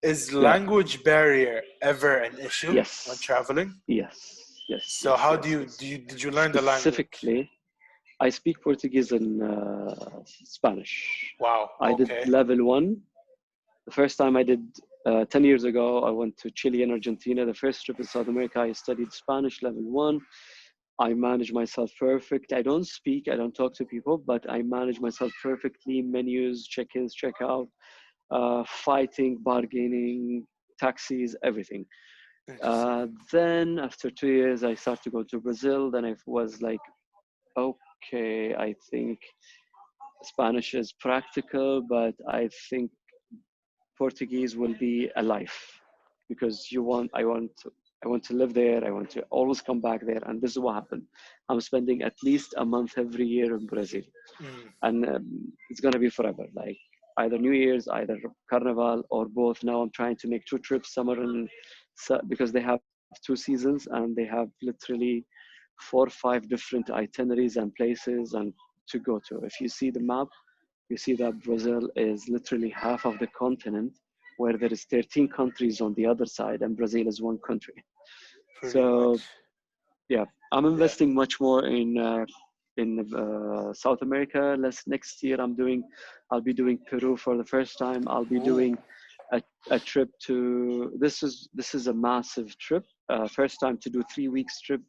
Is Yeah. language barrier ever an issue when Yes. traveling? Yes. Yes. So Yes. how Yes. Yes. did you learn the language? Specifically, I speak Portuguese and Spanish. Wow. I did Okay. level one. The first time I did 10 years ago, I went to Chile and Argentina. The first trip in South America, I studied Spanish level one. I manage myself perfect. I don't speak, I don't talk to people, but I manage myself perfectly. Menus, check-ins, check-out, fighting, bargaining, taxis, everything. Interesting. Then after 2 years, I started to go to Brazil. Then I was like, okay, I think Spanish is practical, but I think Portuguese will be a life because I want to live there. I want to always come back there. And this is what happened. I'm spending at least a month every year in Brazil, Mm. and it's gonna be forever. Like either New Year's, either Carnival, or both. Now I'm trying to make two trips, summer and because they have two seasons and they have literally 4 or 5 different itineraries and places and to go to. If you see the map, you see that Brazil is literally half of the continent, where there is 13 countries on the other side, and Brazil is one country. Pretty So much. yeah, I'm Yeah. investing much more in South America. Next year, I'll be doing Peru for the first time. I'll be Ooh. doing a trip to. This is a massive trip. First time to do 3 weeks trip,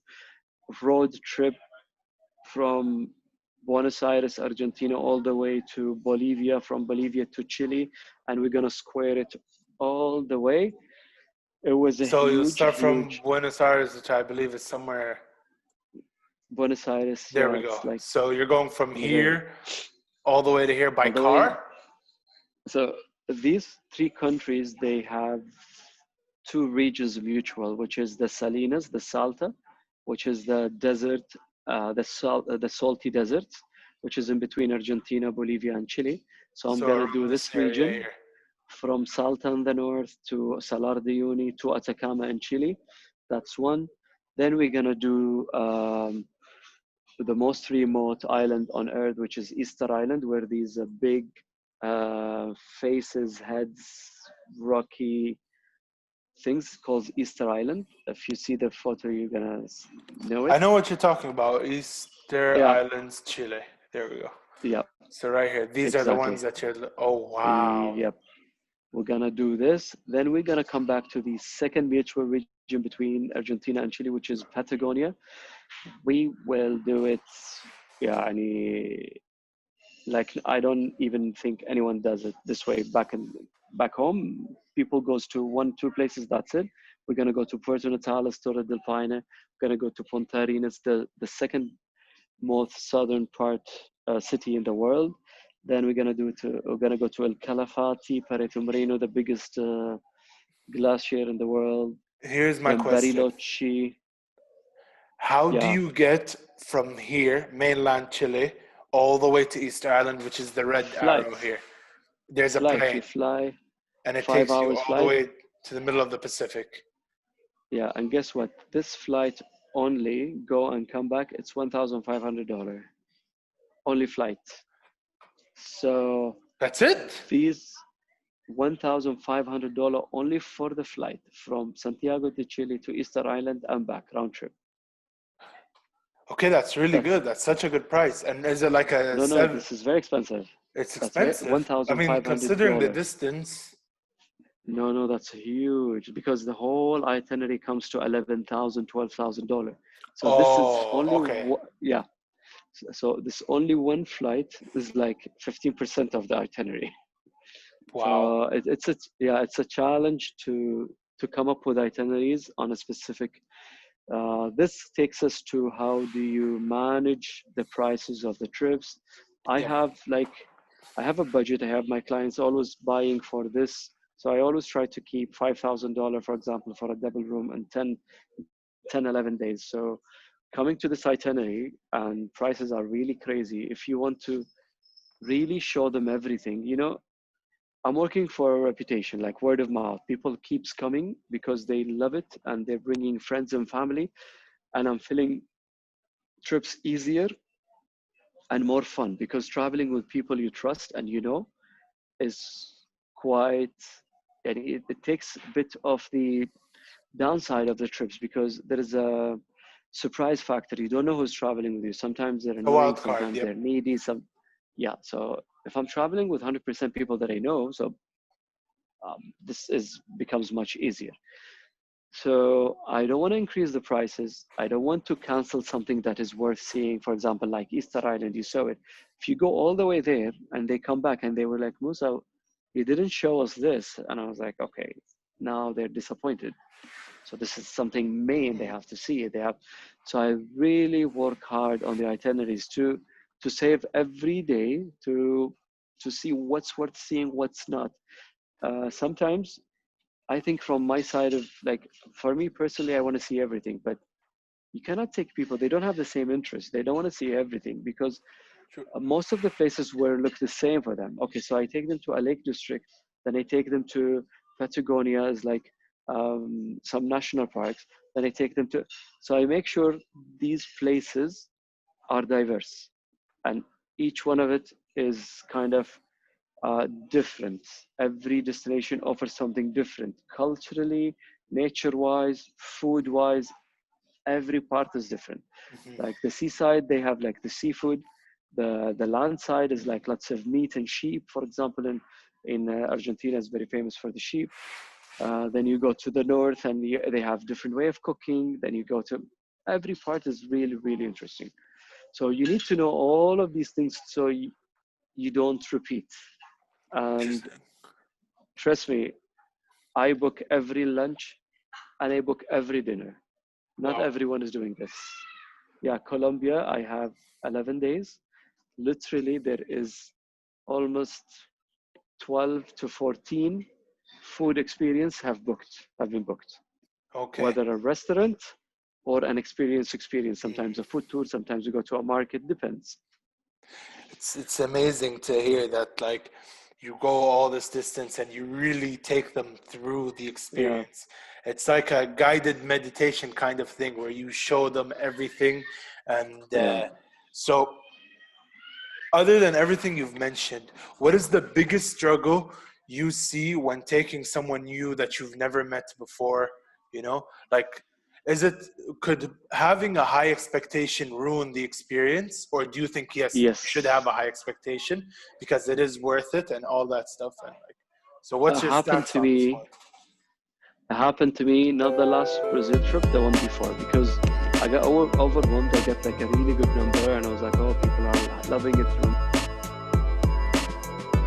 road trip from Buenos Aires, Argentina, all the way to Bolivia, from Bolivia to Chile, and we're gonna square it all the way. It was a So you huge, start from huge Buenos Aires, which I believe is somewhere. Buenos Aires. There Yeah, we go. it's like So you're going from in the very here all the way to here by all the way. car. So these three countries, they have two regions mutual, which is the Salinas, the Salta, which is the desert, the salty desert, which is in between Argentina, Bolivia, and Chile. So I'm So gonna around do this this area region here. from Salta in the north to Salar de Uyuni to Atacama in Chile. That's one. Then we're gonna do the most remote island on Earth, which is Easter Island, where these big faces, heads, rocky things called Easter Island. If you see the photo, you're gonna know I it. know what you're talking about. Easter Yeah, Islands, Chile. There we go. yeah, So right here, these are the ones exactly. that you're. Oh wow. Yep. We're gonna do this. Then we're gonna come back to the second mutual region between Argentina and Chile, which is Patagonia. We will do it. Yeah, like I don't even think anyone does it this way back home. People goes to 1 2 places, that's it. We're going to go to Puerto Natales, Torre del Paine. We're going to go to Punta Arenas, the second most southern part city in the world. Then we're going to go to El Calafate, Pareto Moreno, the biggest glacier in the world. Here's my Then question. Bariloche. How do Yeah, you get from here, mainland Chile, all the way to Easter Island, which is the red arrow flight. here? There's a Flight, plane, you fly and it five takes you hours all the flight. way to the middle of the Pacific. Yeah, and guess what? This flight only go and come back. It's $1,500 only flight. So That's it? these $1,500 only for the flight from Santiago de Chile to Easter Island and back round trip. Okay, that's really That's good. That's such a good price. And is it like a no, seven? this is very expensive. It's That's very one expensive. I thousand mean, five hundred considering the dollar. distance. No, that's huge because the whole itinerary comes to $11,000, $12,000. So this is Oh, only okay. yeah. So this only one flight is like 15% of the itinerary. Wow. So it's a challenge to come up with itineraries on a specific. This takes us to how do you manage the prices of the trips. I Yep. have like I have a budget. I have my clients always buying for this, so I always try to keep $5,000, for example, for a double room and 11 days. So coming to this itinerary and prices are really crazy. If you want to really show them everything, I'm working for a reputation, like word of mouth. People keeps coming because they love it and they're bringing friends and family, and I'm feeling trips easier and more fun because traveling with people you trust and is quite and it takes a bit of the downside of the trips because there is a surprise factor. You don't know who's traveling with you. Sometimes they're A annoying, wild card, sometimes yep. they're needy. Yeah. So if I'm traveling with 100% people that I know, so this becomes much easier. So I don't want to increase the prices. I don't want to cancel something that is worth seeing. For example, like Easter Island, you saw it. If you go all the way there and they come back and they were like, Musa, you didn't show us this. And I was like, okay, now they're disappointed. So this is something main they have to see. So I really work hard on the itineraries to save every day to see what's worth seeing, what's not. Sometimes I think from my side of like, for me personally, I want to see everything, but you cannot take people, they don't have the same interest. They don't want to see everything because True. most of the places were look the same for them. Okay, so I take them to a lake district, then I take them to Patagonia is like some national parks, then I take them to, so I make sure these places are diverse and each one of it is kind of different. Every destination offers something different culturally, nature-wise, food-wise. Every part is different. Hmm. Like the seaside, they have like the seafood. The land side is like lots of meat and sheep. For example, in Argentina is very famous for the sheep. Then you go to the north, and they have different way of cooking. Then you go to every part is really really interesting. So you need to know all of these things so you don't repeat. And Interesting. trust me, I book every lunch and I book every dinner. Not Wow. everyone is doing this. Yeah, Colombia, I have 11 days. Literally, there is almost 12 to 14 food experience have been booked, Okay. whether a restaurant or an experience. Sometimes Mm. a food tour, sometimes we go to a market, depends. It's amazing to hear that like you go all this distance and you really take them through the Yeah, experience. It's like a guided meditation kind of thing where you show them everything. And yeah. so, other than everything you've mentioned, what is the biggest struggle you see when taking someone new that you've never met before? You know, like, is it, could having a high expectation ruin the experience, or do you think yes, you should Yes. have a high expectation because it is worth it and all that stuff? And like, so what's your Happened stance to on this me one? happened to me not the last Brazil trip, the one before, because I got overwhelmed. I got like a really good number and I was like, oh, people are loving it.